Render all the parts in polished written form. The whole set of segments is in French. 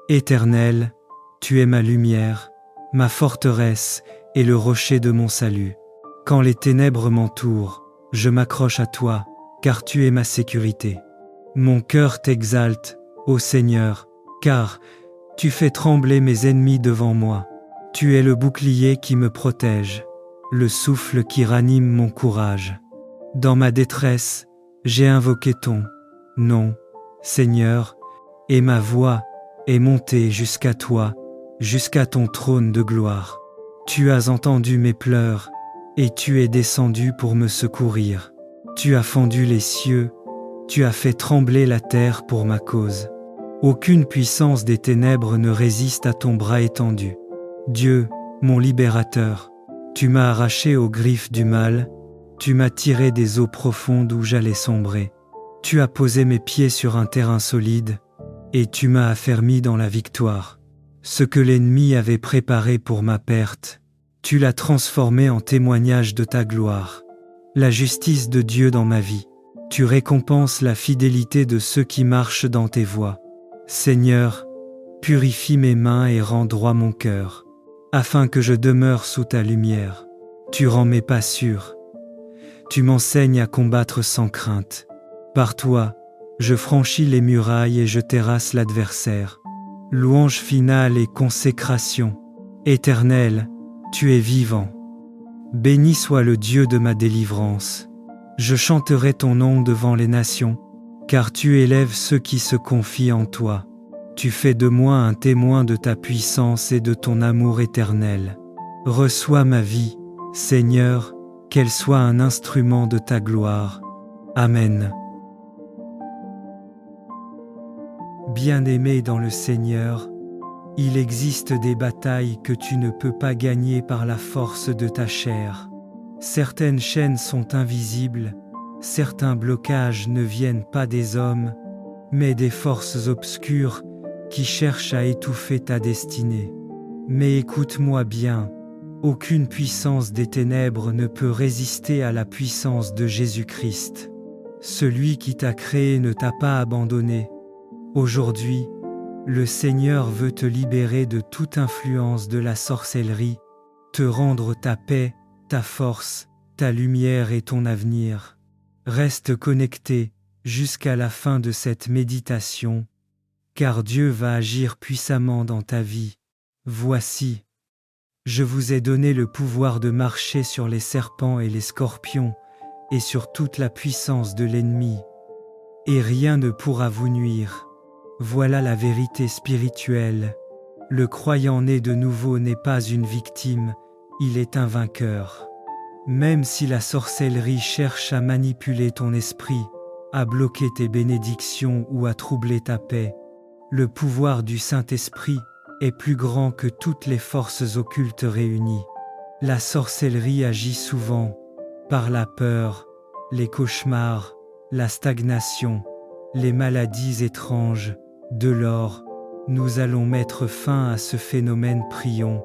Éternel, tu es ma lumière, ma forteresse et le rocher de mon salut. Quand les ténèbres m'entourent, je m'accroche à toi, car tu es ma sécurité. Mon cœur t'exalte, ô Seigneur, car tu fais trembler mes ennemis devant moi. Tu es le bouclier qui me protège, le souffle qui ranime mon courage. Dans ma détresse, j'ai invoqué ton nom, Seigneur, et ma voix est montée jusqu'à toi, jusqu'à ton trône de gloire. Tu as entendu mes pleurs, et tu es descendu pour me secourir. Tu as fendu les cieux, tu as fait trembler la terre pour ma cause. Aucune puissance des ténèbres ne résiste à ton bras étendu. Dieu, mon libérateur, tu m'as arraché aux griffes du mal, tu m'as tiré des eaux profondes où j'allais sombrer. Tu as posé mes pieds sur un terrain solide, et tu m'as affermi dans la victoire. Ce que l'ennemi avait préparé pour ma perte, tu l'as transformé en témoignage de ta gloire. La justice de Dieu dans ma vie, tu récompenses la fidélité de ceux qui marchent dans tes voies. Seigneur, purifie mes mains et rends droit mon cœur, afin que je demeure sous ta lumière. Tu rends mes pas sûrs. Tu m'enseignes à combattre sans crainte. Par toi, je franchis les murailles et je terrasse l'adversaire. Louange finale et consécration. Éternel, tu es vivant. Béni soit le Dieu de ma délivrance. Je chanterai ton nom devant les nations, car tu élèves ceux qui se confient en toi. Tu fais de moi un témoin de ta puissance et de ton amour éternel. Reçois ma vie, Seigneur, qu'elle soit un instrument de ta gloire. Amen. Bien-aimé dans le Seigneur, il existe des batailles que tu ne peux pas gagner par la force de ta chair. Certaines chaînes sont invisibles, certains blocages ne viennent pas des hommes, mais des forces obscures qui cherchent à étouffer ta destinée. Mais écoute-moi bien, aucune puissance des ténèbres ne peut résister à la puissance de Jésus-Christ. Celui qui t'a créé ne t'a pas abandonné. Aujourd'hui, le Seigneur veut te libérer de toute influence de la sorcellerie, te rendre ta paix, ta force, ta lumière et ton avenir. Reste connecté jusqu'à la fin de cette méditation, car Dieu va agir puissamment dans ta vie. Voici, je vous ai donné le pouvoir de marcher sur les serpents et les scorpions, et sur toute la puissance de l'ennemi. Et rien ne pourra vous nuire. Voilà la vérité spirituelle. Le croyant né de nouveau n'est pas une victime, il est un vainqueur. Même si la sorcellerie cherche à manipuler ton esprit, à bloquer tes bénédictions ou à troubler ta paix, le pouvoir du Saint-Esprit est plus grand que toutes les forces occultes réunies. La sorcellerie agit souvent par la peur, les cauchemars, la stagnation, les maladies étranges. De l'or, nous allons mettre fin à ce phénomène, prions.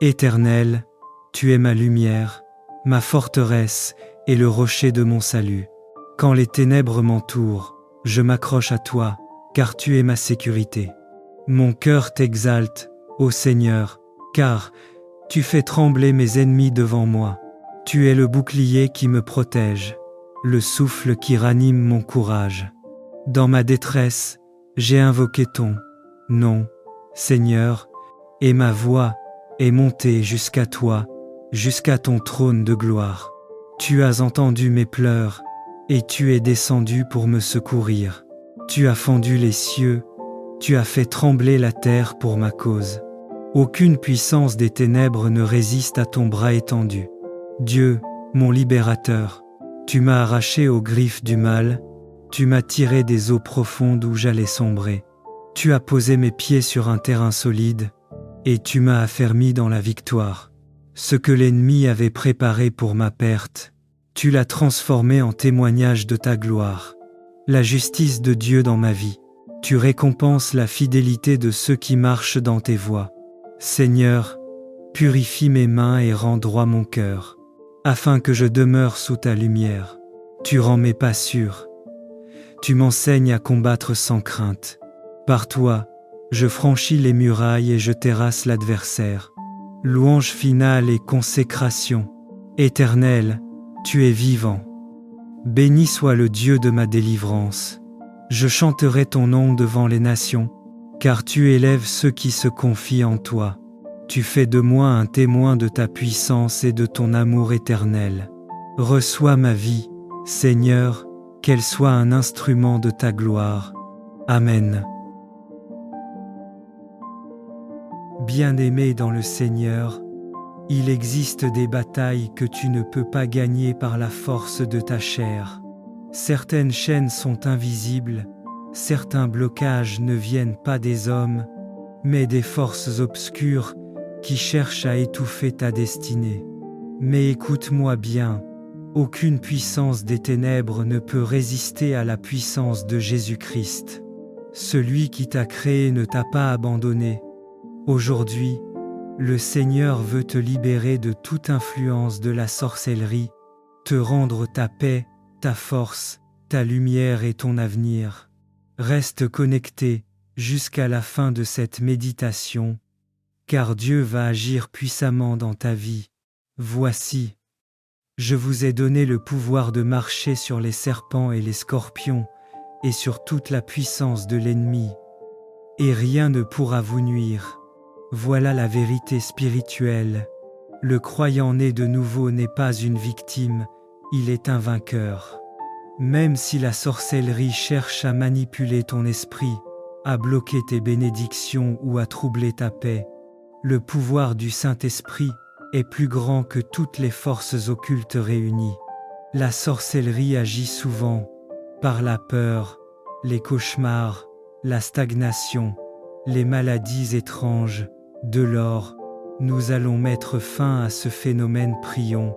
Éternel, tu es ma lumière, ma forteresse et le rocher de mon salut. Quand les ténèbres m'entourent, je m'accroche à toi, car tu es ma sécurité. Mon cœur t'exalte, ô Seigneur, car tu fais trembler mes ennemis devant moi. Tu es le bouclier qui me protège, le souffle qui ranime mon courage. Dans ma détresse, j'ai invoqué ton nom, Seigneur, et ma voix est montée jusqu'à toi, jusqu'à ton trône de gloire. Tu as entendu mes pleurs, et tu es descendu pour me secourir. Tu as fendu les cieux, tu as fait trembler la terre pour ma cause. Aucune puissance des ténèbres ne résiste à ton bras étendu. Dieu, mon libérateur, tu m'as arraché aux griffes du mal, tu m'as tiré des eaux profondes où j'allais sombrer. Tu as posé mes pieds sur un terrain solide, et tu m'as affermi dans la victoire. Ce que l'ennemi avait préparé pour ma perte, tu l'as transformé en témoignage de ta gloire. La justice de Dieu dans ma vie, tu récompenses la fidélité de ceux qui marchent dans tes voies. Seigneur, purifie mes mains et rends droit mon cœur, afin que je demeure sous ta lumière. Tu rends mes pas sûrs. Tu m'enseignes à combattre sans crainte. Par toi, je franchis les murailles et je terrasse l'adversaire. Louange finale et consécration. Éternel, tu es vivant. Béni soit le Dieu de ma délivrance. Je chanterai ton nom devant les nations, car tu élèves ceux qui se confient en toi. Tu fais de moi un témoin de ta puissance et de ton amour éternel. Reçois ma vie, Seigneur, qu'elle soit un instrument de ta gloire. Amen. Bien-aimé dans le Seigneur, il existe des batailles que tu ne peux pas gagner par la force de ta chair. Certaines chaînes sont invisibles, certains blocages ne viennent pas des hommes, mais des forces obscures qui cherchent à étouffer ta destinée. Mais écoute-moi bien, aucune puissance des ténèbres ne peut résister à la puissance de Jésus-Christ. Celui qui t'a créé ne t'a pas abandonné. Aujourd'hui, le Seigneur veut te libérer de toute influence de la sorcellerie, te rendre ta paix, ta force, ta lumière et ton avenir. Reste connecté jusqu'à la fin de cette méditation, car Dieu va agir puissamment dans ta vie. Voici, je vous ai donné le pouvoir de marcher sur les serpents et les scorpions, et sur toute la puissance de l'ennemi. Et rien ne pourra vous nuire. Voilà la vérité spirituelle. Le croyant né de nouveau n'est pas une victime, il est un vainqueur. Même si la sorcellerie cherche à manipuler ton esprit, à bloquer tes bénédictions ou à troubler ta paix, le pouvoir du Saint-Esprit est plus grand que toutes les forces occultes réunies. La sorcellerie agit souvent par la peur, les cauchemars, la stagnation, les maladies étranges. De l'or, nous allons mettre fin à ce phénomène, prions.